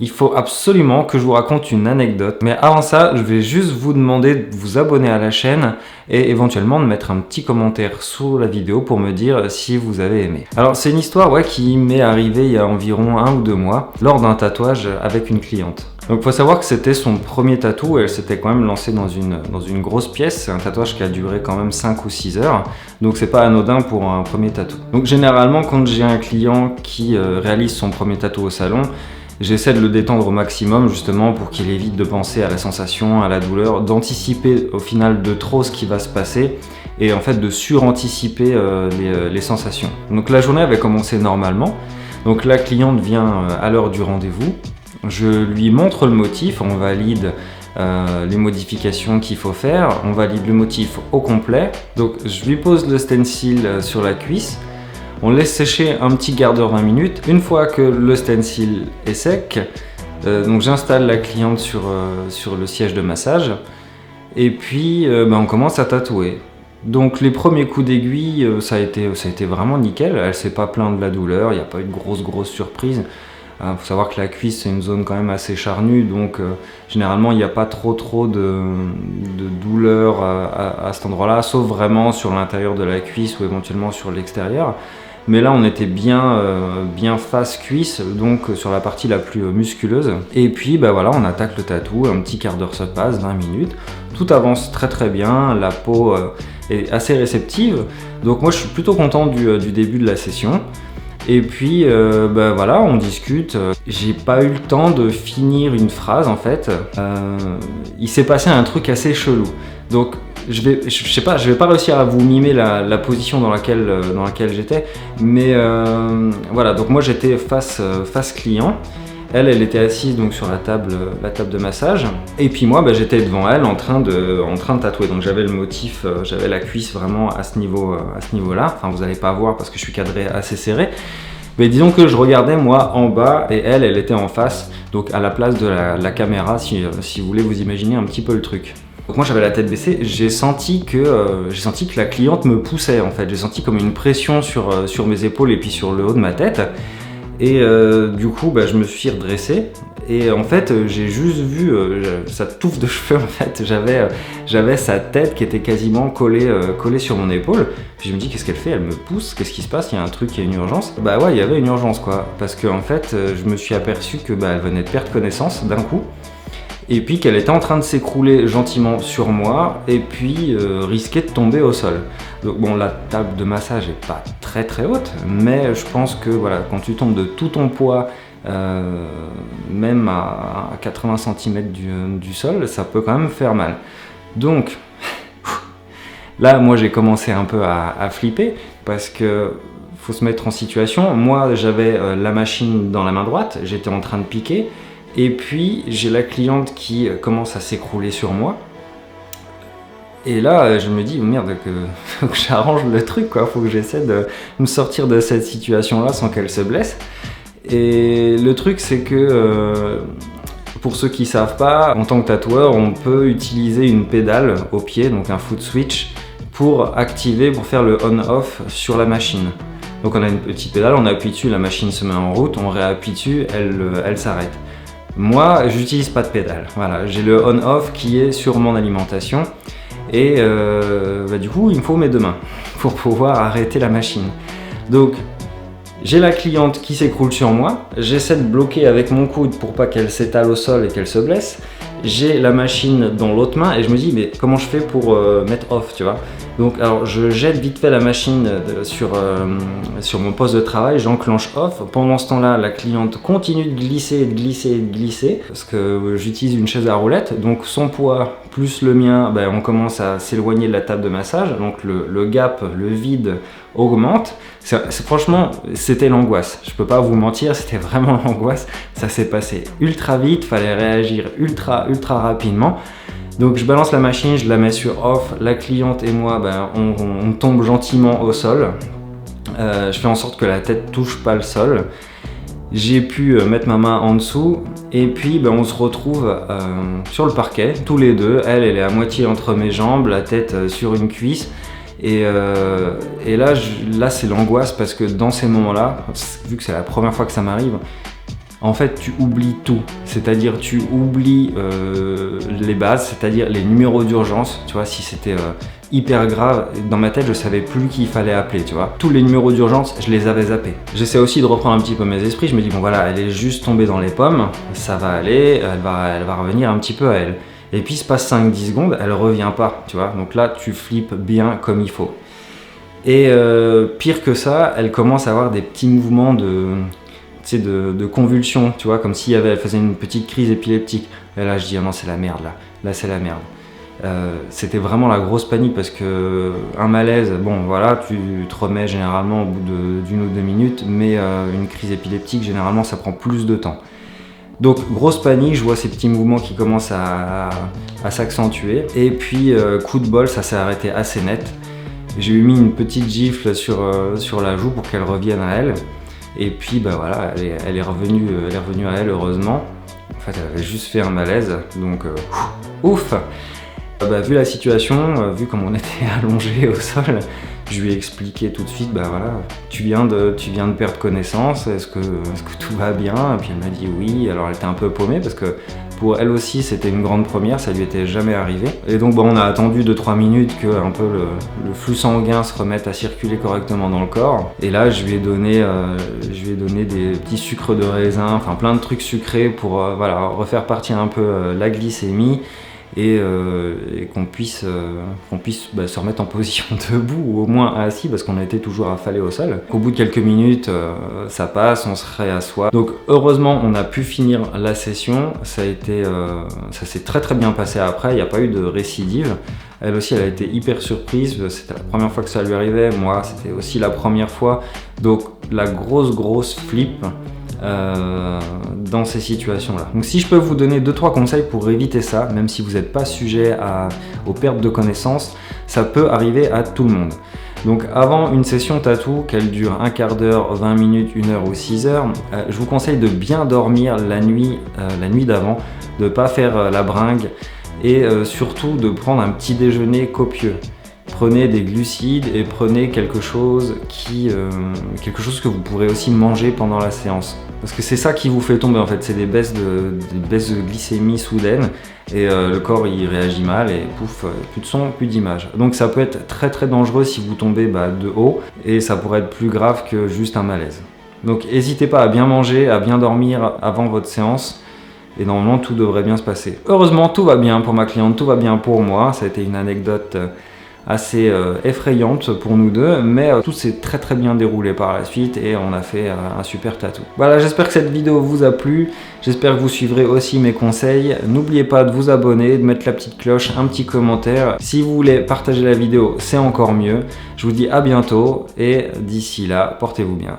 Il faut absolument que je vous raconte une anecdote. Mais avant ça, je vais juste vous demander de vous abonner à la chaîne et éventuellement de mettre un petit commentaire sous la vidéo pour me dire si vous avez aimé. Alors c'est une histoire qui m'est arrivée il y a environ 1 ou 2 mois lors d'un tatouage avec une cliente. Donc il faut savoir que c'était son premier tatou, elle s'était quand même lancée dans une grosse pièce, c'est un tatouage qui a duré quand même 5 ou 6 heures, donc c'est pas anodin pour un premier tatou. Donc généralement quand j'ai un client qui réalise son premier tatou au salon, j'essaie de le détendre au maximum justement pour qu'il évite de penser à la sensation, à la douleur, d'anticiper au final de trop ce qui va se passer et en fait de suranticiper les sensations. Donc la journée avait commencé normalement, donc la cliente vient à l'heure du rendez-vous, je lui montre le motif, on valide les modifications qu'il faut faire, on valide le motif au complet, donc je lui pose le stencil sur la cuisse. On laisse sécher un petit quart d'heure, 20 minutes. Une fois que le stencil est sec, donc j'installe la cliente sur le siège de massage et puis on commence à tatouer. Donc les premiers coups d'aiguille, ça a été vraiment nickel. Elle s'est pas plainte de la douleur, il n'y a pas eu de grosse surprise. Faut savoir que la cuisse c'est une zone quand même assez charnue, donc généralement il n'y a pas trop de douleur à cet endroit-là, sauf vraiment sur l'intérieur de la cuisse ou éventuellement sur l'extérieur. Mais là on était bien face cuisse, donc sur la partie la plus musculeuse. Et puis voilà, on attaque le tatou, un petit quart d'heure se passe, 20 minutes. Tout avance très bien, la peau est assez réceptive. Donc moi je suis plutôt content du début de la session. Et puis voilà, on discute. J'ai pas eu le temps de finir une phrase en fait. Il s'est passé un truc assez chelou. Donc je vais pas réussir à vous mimer la position dans laquelle j'étais, mais voilà. Donc moi j'étais face client. Elle était assise donc sur la table de massage, et puis moi j'étais devant elle en train de tatouer. Donc j'avais le motif, j'avais la cuisse vraiment à ce niveau-là. Enfin vous allez pas voir parce que je suis cadré assez serré. Mais disons que je regardais moi en bas et elle était en face, donc à la place de la caméra, si vous voulez vous imaginer un petit peu le truc. Donc moi j'avais la tête baissée, j'ai senti que la cliente me poussait en fait. J'ai senti comme une pression sur mes épaules et puis sur le haut de ma tête. Et du coup je me suis redressé et en fait j'ai juste vu sa touffe de cheveux en fait. J'avais sa tête qui était quasiment collée sur mon épaule. Puis je me dis qu'est-ce qu'elle fait, elle me pousse, qu'est-ce qui se passe, il y a un truc, il y a une urgence. Ouais, il y avait une urgence quoi, parce que en fait je me suis aperçu que elle venait de perdre connaissance d'un coup. Et puis qu'elle était en train de s'écrouler gentiment sur moi et puis risquait de tomber au sol. Donc bon, la table de massage est pas très haute, mais je pense que voilà, quand tu tombes de tout ton poids, même à 80 cm du sol, ça peut quand même faire mal. Donc là, moi j'ai commencé un peu à flipper parce que faut se mettre en situation. Moi j'avais la machine dans la main droite, j'étais en train de piquer. Et puis j'ai la cliente qui commence à s'écrouler sur moi. Et là je me dis merde, faut que j'arrange le truc quoi, faut que j'essaie de me sortir de cette situation là sans qu'elle se blesse. Et le truc c'est que pour ceux qui savent pas, en tant que tatoueur on peut utiliser une pédale au pied, donc un foot switch, pour faire le on-off sur la machine. Donc on a une petite pédale, on appuie dessus, la machine se met en route, on réappuie dessus, elle s'arrête. Moi, j'utilise pas de pédale. Voilà, j'ai le on-off qui est sur mon alimentation et du coup, il me faut mes 2 mains pour pouvoir arrêter la machine. Donc, j'ai la cliente qui s'écroule sur moi. J'essaie de bloquer avec mon coude pour pas qu'elle s'étale au sol et qu'elle se blesse. J'ai la machine dans l'autre main et je me dis mais comment je fais pour mettre off, tu vois. Donc alors je jette vite fait la machine sur mon poste de travail, j'enclenche off. Pendant ce temps-là, la cliente continue de glisser parce que j'utilise une chaise à roulettes. Donc son poids plus le mien, on commence à s'éloigner de la table de massage. Donc le gap, le vide augmente. Franchement, c'était l'angoisse. Je peux pas vous mentir, c'était vraiment l'angoisse. Ça s'est passé ultra vite, fallait réagir ultra rapidement. Donc je balance la machine, je la mets sur off, la cliente et moi on tombe gentiment au sol. Je fais en sorte que la tête touche pas le sol. J'ai pu mettre ma main en dessous et puis on se retrouve sur le parquet, tous les deux. Elle est à moitié entre mes jambes, la tête sur une cuisse. Et là c'est l'angoisse parce que dans ces moments-là, vu que c'est la première fois que ça m'arrive, en fait tu oublies tout, c'est-à-dire tu oublies les bases, c'est-à-dire les numéros d'urgence, tu vois, si c'était hyper grave, dans ma tête je savais plus qui il fallait appeler, tu vois. Tous les numéros d'urgence, je les avais zappés. J'essaie aussi de reprendre un petit peu mes esprits, je me dis bon voilà, elle est juste tombée dans les pommes, ça va aller, elle va revenir un petit peu à elle. Et puis il se passe 5-10 secondes, elle revient pas, tu vois. Donc là tu flippes bien comme il faut. Et pire que ça, elle commence à avoir des petits mouvements de convulsions, tu vois, comme si elle faisait une petite crise épileptique. Et là je dis, ah non c'est la merde là c'est la merde. C'était vraiment la grosse panique parce que un malaise, bon voilà, tu te remets généralement au bout d'une ou 2 minutes, mais une crise épileptique, généralement ça prend plus de temps. Donc grosse panique, je vois ces petits mouvements qui commencent à s'accentuer, et puis coup de bol, ça s'est arrêté assez net. J'ai mis une petite gifle sur la joue pour qu'elle revienne à elle. Et puis bah voilà, elle est revenue à elle, heureusement. En fait, elle avait juste fait un malaise, donc ouf. Bah, vu la situation, vu comme on était allongé au sol, je lui ai expliqué tout de suite, bah voilà, tu viens de perdre connaissance, est-ce que tout va bien? Et puis elle m'a dit oui, alors elle était un peu paumée parce que pour elle aussi c'était une grande première, ça lui était jamais arrivé. Et donc bon, on a attendu 2-3 minutes que un peu le flux sanguin se remette à circuler correctement dans le corps. Et là je lui ai donné des petits sucres de raisin, enfin plein de trucs sucrés pour voilà, refaire partir un peu la glycémie. Et qu'on puisse se remettre en position debout ou au moins assis parce qu'on a été toujours affalé au sol. Au bout de quelques minutes, ça passe, on se réassoit. Donc heureusement, on a pu finir la session. Ça s'est très très bien passé après. Il n'y a pas eu de récidive. Elle aussi, elle a été hyper surprise. C'était la première fois que ça lui arrivait. Moi, c'était aussi la première fois. Donc la grosse flip. Dans ces situations-là. Donc si je peux vous donner 2-3 conseils pour éviter ça, même si vous n'êtes pas sujet aux pertes de connaissances, ça peut arriver à tout le monde. Donc avant une session tatou, qu'elle dure un quart d'heure, 20 minutes, 1 heure ou 6 heures, je vous conseille de bien dormir la nuit d'avant, de ne pas faire la bringue et surtout de prendre un petit déjeuner copieux. Prenez des glucides et prenez quelque chose que vous pourrez aussi manger pendant la séance. Parce que c'est ça qui vous fait tomber en fait, c'est des baisses de glycémie soudaines et le corps il réagit mal et pouf, plus de son, plus d'image. Donc ça peut être très très dangereux si vous tombez de haut et ça pourrait être plus grave que juste un malaise. Donc n'hésitez pas à bien manger, à bien dormir avant votre séance. Et normalement tout devrait bien se passer. Heureusement tout va bien pour ma cliente, tout va bien pour moi, ça a été une anecdote assez effrayante pour nous deux, mais tout s'est très très bien déroulé par la suite et on a fait un super tatou. Voilà, j'espère que cette vidéo vous a plu, j'espère que vous suivrez aussi mes conseils. N'oubliez pas de vous abonner, de mettre la petite cloche, un petit commentaire. Si vous voulez partager la vidéo, c'est encore mieux. Je vous dis à bientôt et d'ici là, portez-vous bien.